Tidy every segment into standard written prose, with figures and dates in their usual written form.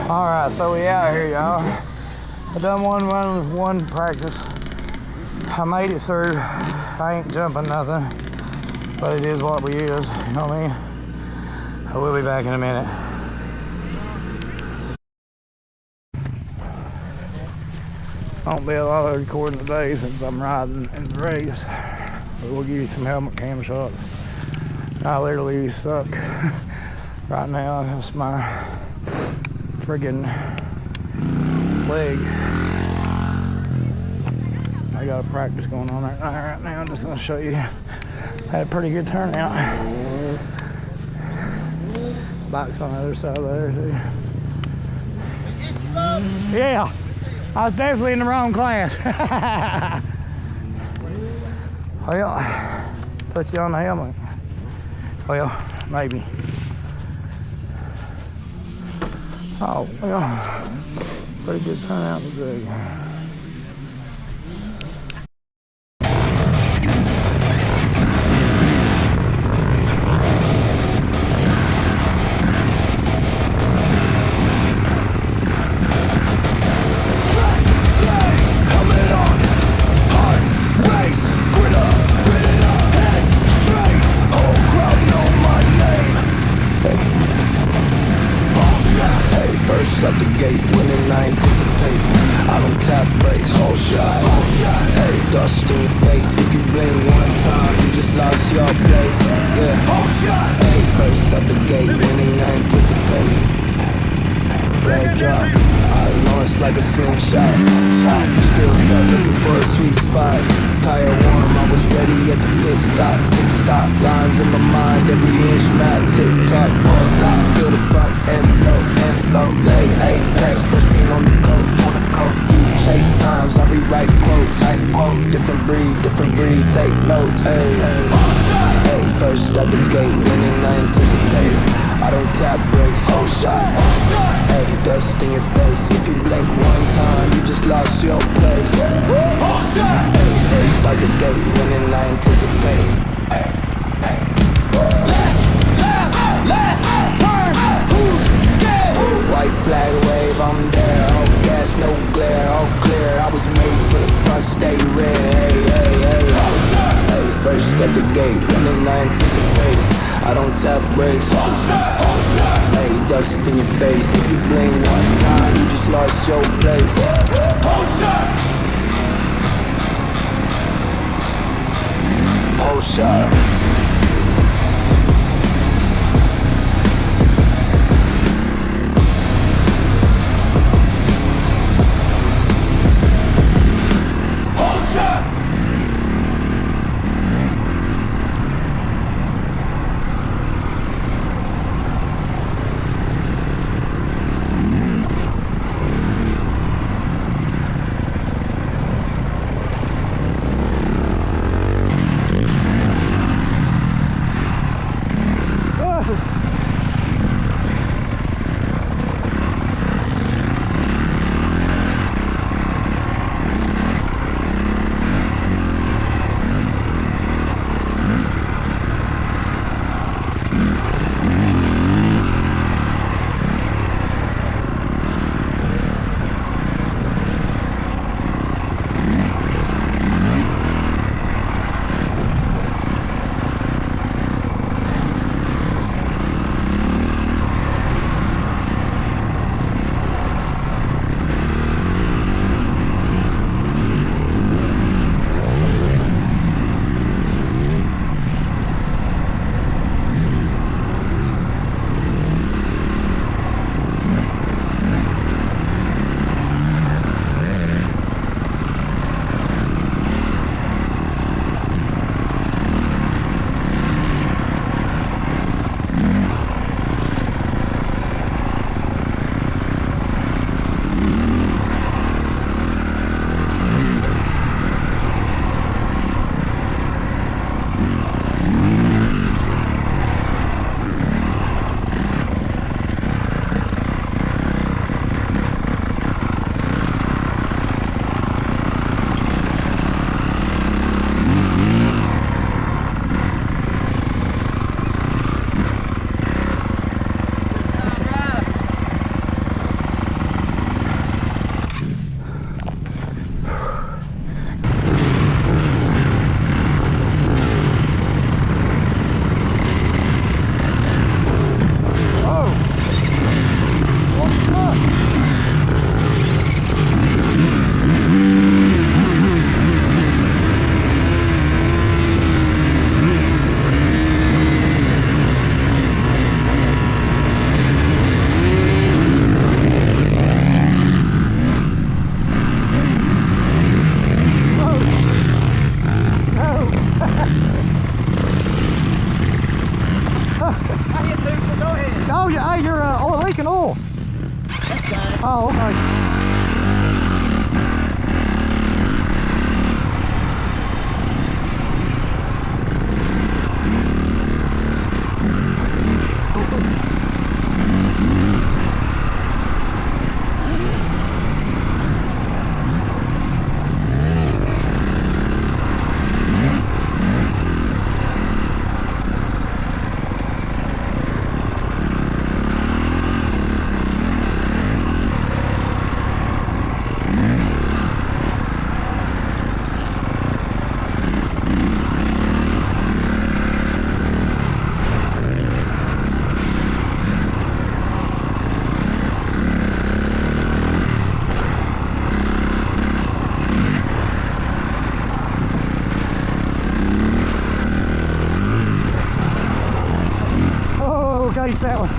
Alright, so we out here, y'all. I done one practice. I made it through. I ain't jumping nothing, but it is what we is, you know what I mean? I will be back in a minute. Won't be a lot of recording today since I'm riding in the race, but we'll give you some helmet cam shots. I literally suck right now. That's my friggin' leg. I got a practice going on right now. I'm just gonna show you. Had a pretty good turnout. Bike's on the other side of there too. Yeah, I was definitely in the wrong class. Well, put you on the helmet. Well, maybe. Oh, well, pretty good turnout today. Up the gate, winning I anticipate. I don't tap brakes, whole shot. Hey, dust in your face. If you blink one time, you just lost your place. Yeah, hey, first up the gate, winning I anticipate. Flag drop, I launched like a slingshot. Still stuck looking for a sweet spot. Tire warm, I was ready at the pit stop. Stop lines in my mind, every inch map. Tick tock, full top, feel the front and flow. Leg, apex, push me on the coat. Chase times, I rewrite quotes. Different breed, take notes. Hey, first at the gate, winning I anticipate. I don't tap brakes, whole shot. Hey, dust in your face. If you blink one time, you just lost your place. Hey, first at the gate, winning I anticipate. Let's turn. Who's scared? White flag wave, I'm there. Oh gas, no glare, all clear. I was made for the front, stay red. Hey, first at the gate, running I anticipate. I don't tap brakes. Hey, dust in your face. If you blink one time, you just lost your place. Whole shot. Oh, okay. Chase that one.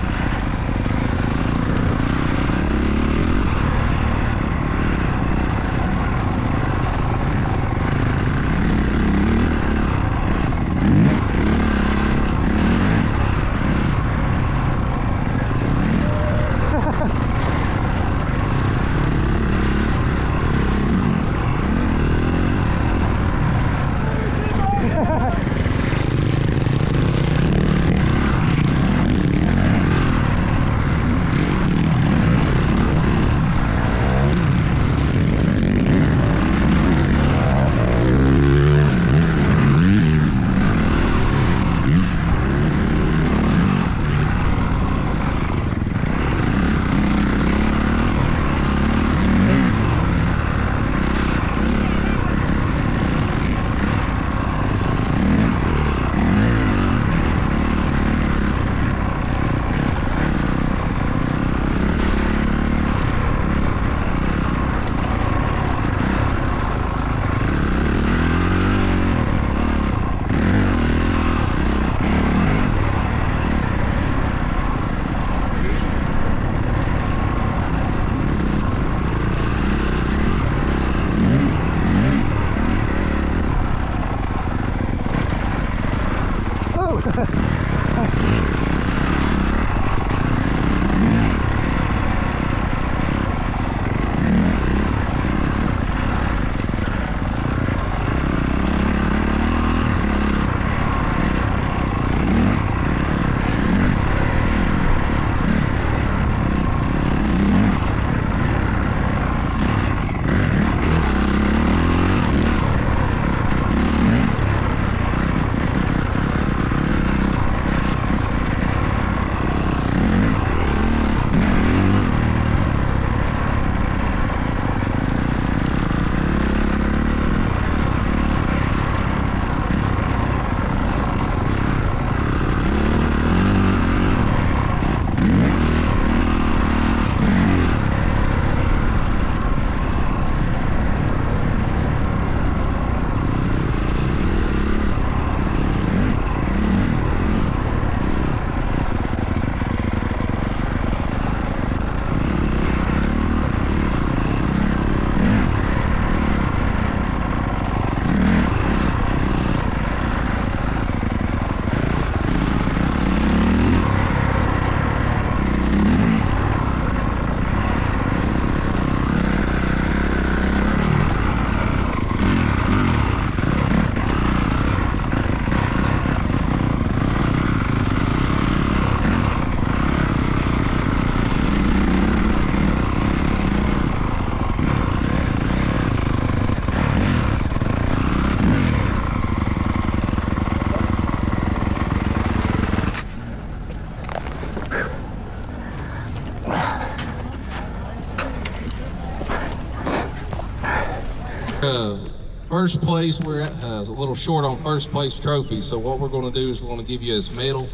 First place, we're a little short on first place trophy, so what we're going to do is we're going to give you this medal,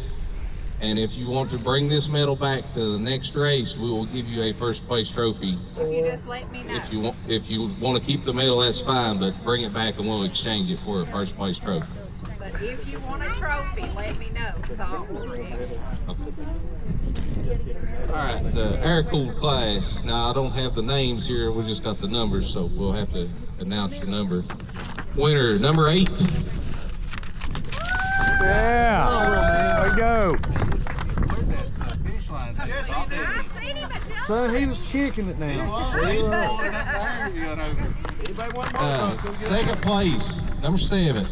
and if you want to bring this medal back to the next race, we will give you a first place trophy. If you just let me know. If you want to keep the medal, that's fine, but bring it back and we'll exchange it for a first place trophy. But if you want a trophy, let me know, because I'll order it. Okay. All right, the air-cooled class. Now, I don't have the names here. We just got the numbers, so we'll have to announce your number. Winner, number 8. Yeah. There we go. Where'd that finish line take? I seen him at Jelly. son. He was kicking it now. Second place, number 7.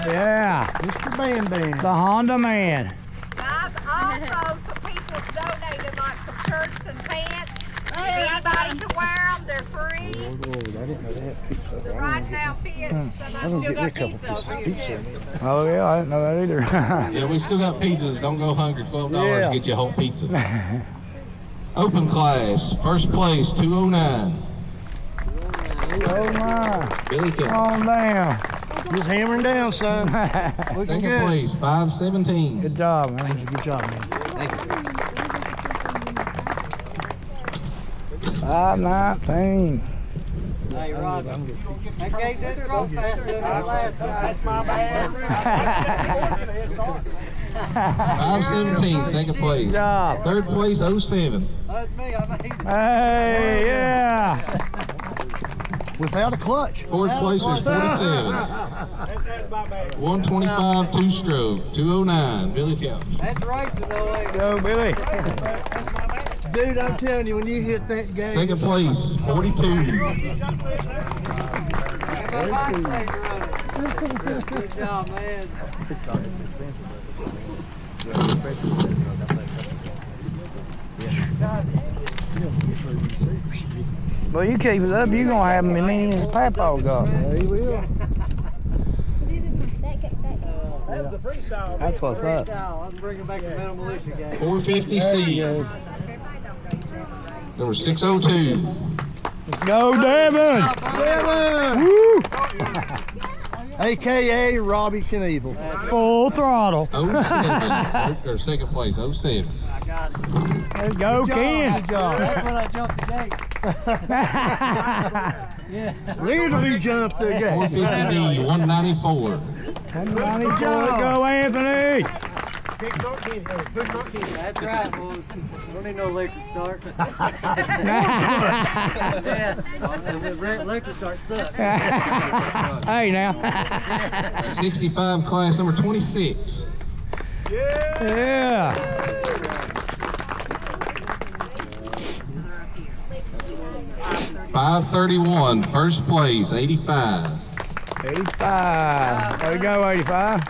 Yeah, Mr. Bam Bam. the Honda man. Guys, also some people's donated like some shirts and pants. If anybody can wear them, they're free. The right now fits. And I still got pizza over here too. Oh yeah, I didn't know that either. Yeah, we still got pizzas. Don't go hungry. $12 to get you a whole pizza. Open class, first place, 209. Oh my, Billy Kelly. calm down. Just hammering down, son. Looking Second good. place, 517. Good job, man. Good job, man. Thank you. 519. Hey, Rob, I gave that draw faster than that last time. That's my bad. 517, second place. Good job. Third place, 07. That's me, I think. Hey, yeah. Without a clutch. Fourth place was 47. 125, two-stroke, 209, Billy Kelly. That's racing, though, ain't it? Go, Billy. Dude, I'm telling you, when you hit that gate. Second place, 42. Good job, man. Well, you keep it up, you're going to have me meaning as Papa got. Yeah, he will. This is my second. That's what's up. I'm bringing back the Metal Militia game. 450C. Number 602. Let's go, Devin. Devin! Woo! AKA Robbie Knievel. Full throttle. 07. Or second place, 07. I got it. Let's go, Ken. Good job. That's when I jumped the gate. Yeah. Literally jumped the gate. 450D, 194. 194. Go, Anthony. That's right, boys. Don't need no electric start. Yeah. Electric start sucks. Hey, now. 65 class, number 26. Yeah. $531, first place, 85. 85. There we go, 85.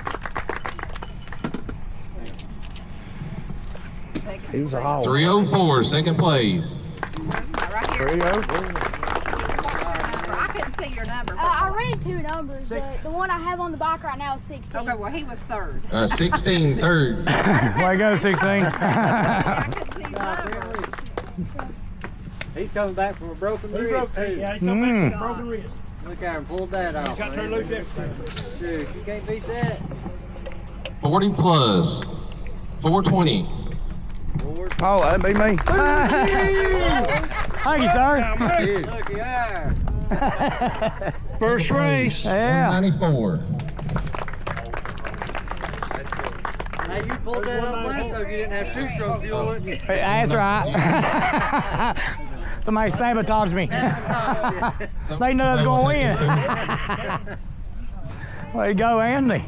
He was a hog. 304, second place. Right here. 304. I couldn't see your number. I read 2 numbers, but the one I have on the bike right now is 16. Okay, well, he was third. 16, third. Way to go, 16. I couldn't see his number. He's coming back from a broken wrist, too. Yeah, he come back from a broken wrist. Look at him, pulled that off. Got turned loose everything. Dude, you can't beat that. 40 plus, 420. Oh, that'd be me. Thank you, sir. Look, yeah. First race. Yeah. 194. Hey, you pulled that up last time. You didn't have 2-stroke fuel, wouldn't you? That's right. Somebody sabotaged me. They know I was going to win. Way to go, Andy.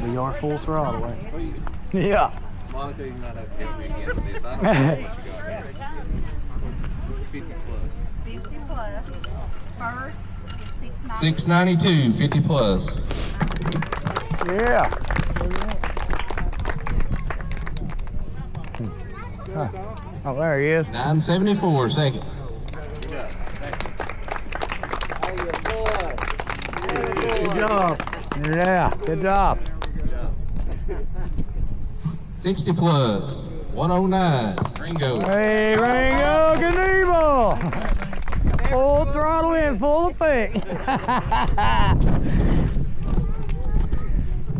We are full throttle, ain't Yeah. Monica, you might have to get me again with this. I don't know what you got. 50 plus. 50 plus. First is 692, 50 plus. Yeah. Huh. Oh, there he is. 974, second. Good job. Yeah, good job. 60 plus, 109, Ringo. Hey, Ringo Knievel. Full throttle in, full effect.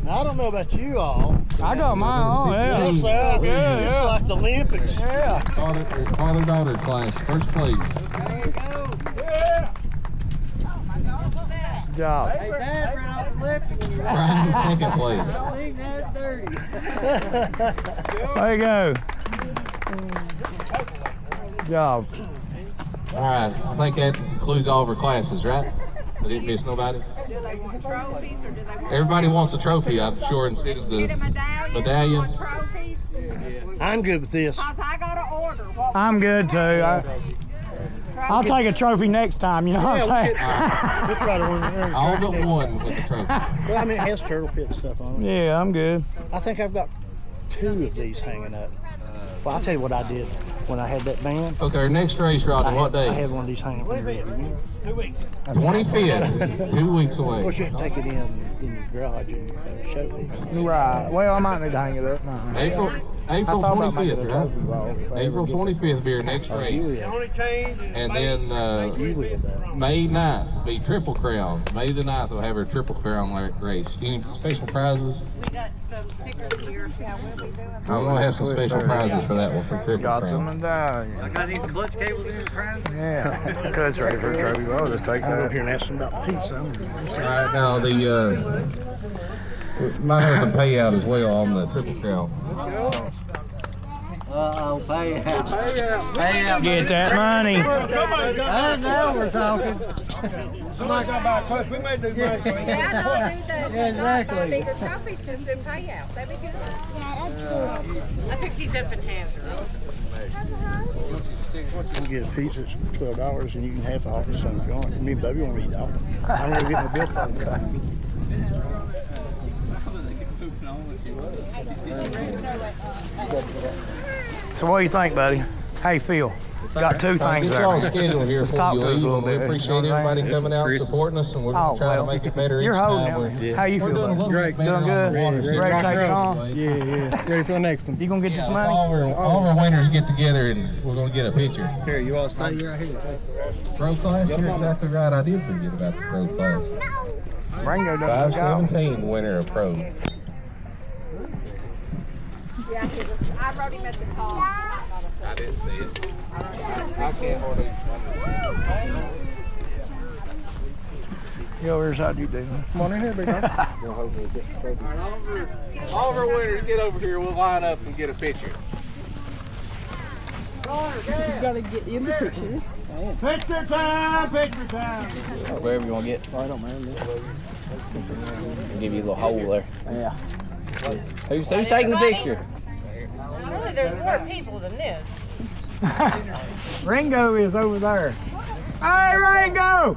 I don't know about you all. I got mine on, yeah. It's good. Yeah, It's yeah. like the Olympics. Yeah. Father-daughter class, first place. Good job. Hey, Dad ran off the left when you ran. Brian, second place. Don't leave that dirty. There you go. Good job. All right, I think that includes all of our classes, right? I didn't miss nobody. Do they want trophies or do they want Everybody wants a trophy, I'm sure, instead of get a the medallion? medallion. Trophies? I'm good with this. Cause I gotta order. What I'm good too. I'll take a trophy next time, you know what I'm saying? We'll try to win. All but one with the trophy. Well, I mean, it has turtle pit and stuff on it. Yeah, I'm good. I think I've got 2 of these hanging up. Well, I'll tell you what I did when I had that band. Okay, our next race, Rodney, what I day? had one of these hanging up here. 2 weeks. 25th, 2 weeks Of away. course, you can take it in your garage and show me. Right. Well, I might need to hang it up now. April I thought about making 25th, a trophy ball if I right? ever April get- 25th will be our next race. And then You will, though. May 9th will be Triple Crown. May the 9th we'll have our Triple Crown race. Any special prizes? We got some stickers here. Yeah, we'll be doing. We're going to have some special prizes for that one for Triple Got some Crown. medallions. Got these clutch cables in your friend? Yeah. Cuts ready for a trophy ball. Just take I'll go up that. here and ask them about pizza. All right, now mine has a payout as well on the Triple Crown. Uh-oh, pay out. Pay out. Get that money. Now we're talking. Yeah, no, do that. Yeah, exactly. Bigger trophies, just do payouts. That'd be good. Yeah, that's cool. I picked these up in Hansard. You can get a pizza, it's $12, and you can have all the some if you want. Me and Bubby want to eat all. I'm going to get my bill paid. So what do you think, buddy? How you feel? Got 2 I'll things get there. y'all scheduled here Let's before talk you to us a leave, little and we bit. appreciate everybody coming out and supporting us, and we're going to try to make it better each You're holding time. it. How you We're feel, doing a buddy? little bit better Doing on the good? water. Ready to take it on? Yeah. Ready for the next one? You gonna get Yeah, this it's money? all of our winners get together and we're going to get a picture. Here, you all stay right here. Pro class, you're exactly right. I did forget about the pro class. Ringo doesn't go. 517 winner of pro. Yeah, I wrote him at the top. I didn't see it. I can't hold it. You over here side you do. Come on in here, big dog. All of our winners get over here. We'll line up and get a picture. Picture time! Picture time! Wherever you want to get. I don't mind. I'll give you a little hole there. Yeah. Who's taking the picture? Surely there's more people than this. Ringo is over there. Hey, Ringo!